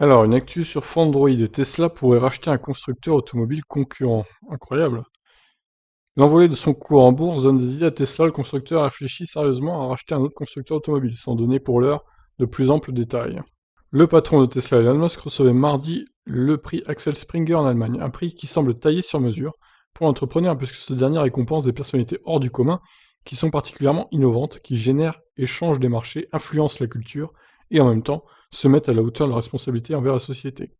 Alors, une actu sur Fandroid, Tesla pourrait racheter un constructeur automobile concurrent. Incroyable. L'envolée de son cours en bourse donne des idées à Tesla. Le constructeur réfléchit sérieusement à racheter un autre constructeur automobile, sans donner pour l'heure de plus amples détails. Le patron de Tesla, Elon Musk, recevait mardi le prix Axel Springer en Allemagne, un prix qui semble taillé sur mesure pour l'entrepreneur puisque ce dernier récompense des personnalités hors du commun qui sont particulièrement innovantes, qui génèrent et changent des marchés, influencent la culture et en même temps se mettent à la hauteur de la responsabilité envers la société,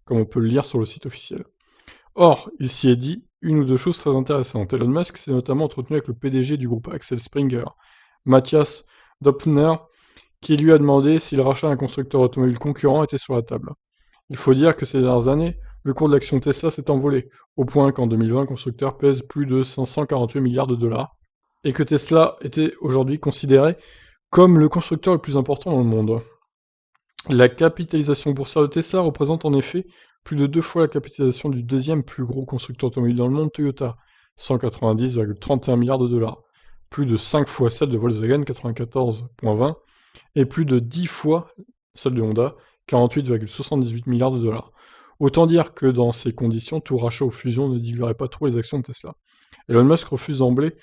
comme on peut le lire sur le site officiel. Or, il s'y est dit une ou deux choses très intéressantes. Elon Musk s'est notamment entretenu avec le PDG du groupe Axel Springer, Matthias Döpfner, qui lui a demandé si le rachat d'un constructeur automobile concurrent était sur la table. Il faut dire que ces dernières années, le cours de l'action Tesla s'est envolé, au point qu'en 2020, le constructeur pèse plus de 548 milliards de dollars, et que Tesla était aujourd'hui considéré comme le constructeur le plus important dans le monde. La capitalisation boursière de Tesla représente en effet plus de 2 fois la capitalisation du deuxième plus gros constructeur automobile dans le monde, Toyota, 190,31 milliards de dollars, plus de 5 fois celle de Volkswagen, 94,20, et plus de 10 fois celle de Honda, 48,78 milliards de dollars. Autant dire que dans ces conditions, tout rachat ou fusion ne diluerait pas trop les actions de Tesla. Elon Musk refuse d'emblée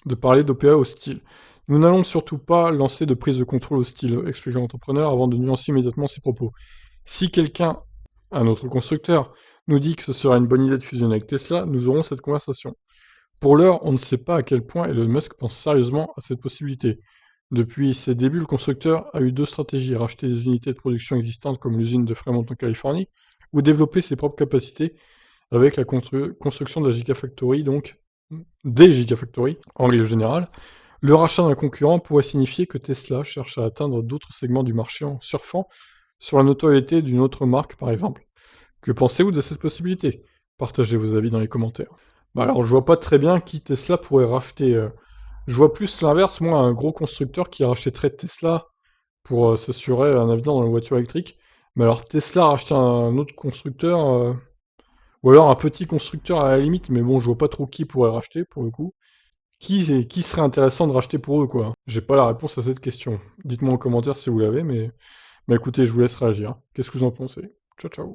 de parler d'OPA hostile. Nous n'allons surtout pas lancer de prise de contrôle hostile, explique l'entrepreneur avant de nuancer immédiatement ses propos. Si quelqu'un, un autre constructeur, nous dit que ce serait une bonne idée de fusionner avec Tesla, nous aurons cette conversation. Pour l'heure, on ne sait pas à quel point Elon Musk pense sérieusement à cette possibilité. Depuis ses débuts, le constructeur a eu deux stratégies, racheter des unités de production existantes comme l'usine de Fremont en Californie, ou développer ses propres capacités avec la construction de la Gigafactory, donc des Gigafactories, en règle générale. Le rachat d'un concurrent pourrait signifier que Tesla cherche à atteindre d'autres segments du marché en surfant sur la notoriété d'une autre marque, par exemple. Que pensez-vous de cette possibilité? Partagez vos avis dans les commentaires. Bah alors, je vois pas très bien qui Tesla pourrait racheter. Je vois plus l'inverse, moi, un gros constructeur qui rachèterait Tesla pour s'assurer un avenir dans la voiture électrique. Mais alors, Tesla racheter un autre constructeur, ou alors un petit constructeur à la limite, mais bon, je vois pas trop qui pourrait racheter pour le coup. Qui serait intéressant de racheter pour eux, quoi? J'ai pas la réponse à cette question. Dites-moi en commentaire si vous l'avez, mais écoutez, je vous laisse réagir. Qu'est-ce que vous en pensez? Ciao, ciao.